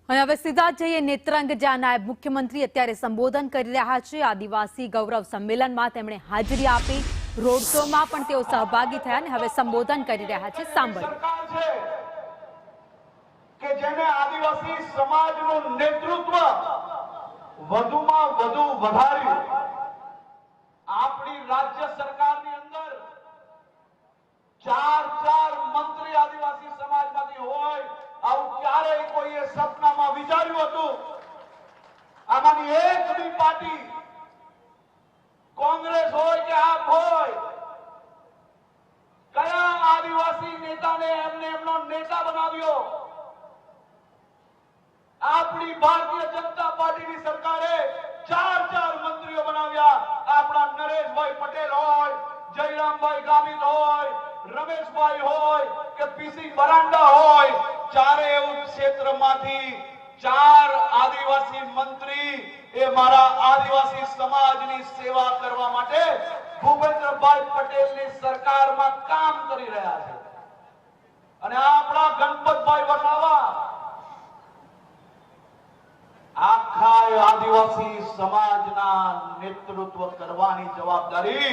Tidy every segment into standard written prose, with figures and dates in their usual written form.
અને હવે સીધા જઈએ નેત્રંગ, જ્યાં નાયબ મુખ્યમંત્રી અત્યારે સંબોધન કરી રહ્યા છે। આદિવાસી ગૌરવ સંમેલનમાં તેમણે હાજરી આપી, રોડ શોમાં પણ તેઓ સહભાગી થયા અને હવે સંબોધન કરી રહ્યા છે। સાંભળીએ કે જેને આદિવાસી સમાજનું નેતૃત્વ વધુમાં વધુ વધાર્યું। આપણી રાજ્ય સરકારની અંદર ચાર મંત્રી આદિવાસી સમાજમાંથી હોય, આવું ક્યારેય કોઈએ સપનામાં વિચાર્યું હતું? આમાંની એક બી પાર્ટી, કોંગ્રેસ હોય કે આપ હોય, કયા આદિવાસી નેતાને એમનો નેતા બનાવ્યો? આપણી ભારતીય જનતા પાર્ટીની સરકારે ચાર મંત્રીઓ બનાવ્યા। આપણા નરેશભાઈ પટેલ હોય, જયરામભાઈ ગામિત હોય, રમેશભાઈ હોય કે પીસી બરાંડા હોય, ચારેય ક્ષેત્રમાંથી ચાર આદિવાસી મંત્રી એ મારા આદિવાસી સમાજની સેવા કરવા માટે ભૂપેન્દ્રભાઈ પટેલની સરકારમાં કામ કરી રહ્યા છે। અને આપણા ગણપતભાઈ વસાવા આખા આદિવાસી સમાજના નેતૃત્વ કરવાની જવાબદારી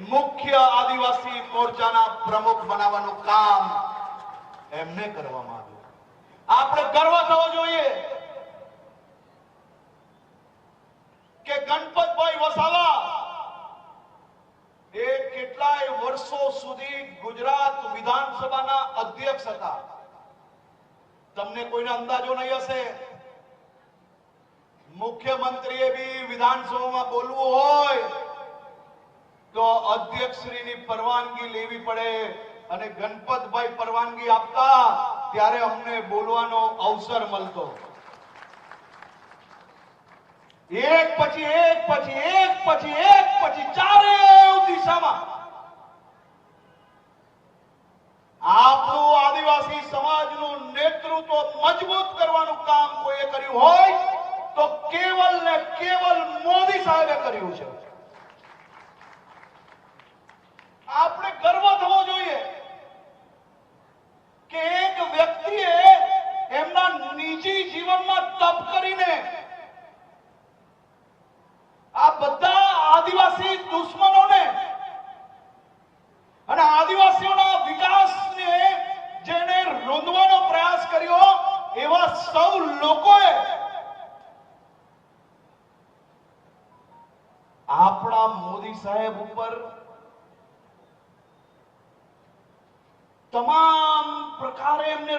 મુખ્ય આદિવાસી મોરચાના પ્રમુખ બનાવવાનું કામ એમને કરવામાં આવ્યું। આપણે ગર્વ થવો જોઈએ કે ગણપતભાઈ વસાવા એ કેટલાય વર્ષો સુધી ગુજરાત વિધાનસભાના અધ્યક્ષ હતા। તમને કોઈને અંદાજો નહીં હશે, મુખ્યમંત્રીએ બી વિધાનસભામાં બોલવું હોય તો અધ્યક્ષશ્રીની પરવાનગી લેવી પડે, અને ગણપતભાઈ પરવાનગી આપતા ત્યારે અમને બોલવાનો અવસર મળતો। એક પછી ચારેય દિશામાં આપણું આદિવાસી સમાજનું નેતૃત્વ મજબૂત કરવાનું કામ કોઈએ કર્યું હોય તો કેવલ ને કેવલ મોદી સાહેબે કર્યું છે। આપણે ગર્વ થવો જોઈએ કે એક વ્યક્તિએ એમના નિજી જીવનમાં તપ કરીને આ બધા આદિવાસી દુશ્મનોને અને આદિવાસીઓના વિકાસને જેને રૂંધવાનો પ્રયાસ કર્યો, એવા સૌ લોકોએ આપણા મોદી સાહેબ ઉપર તમામ પ્રકારે એમને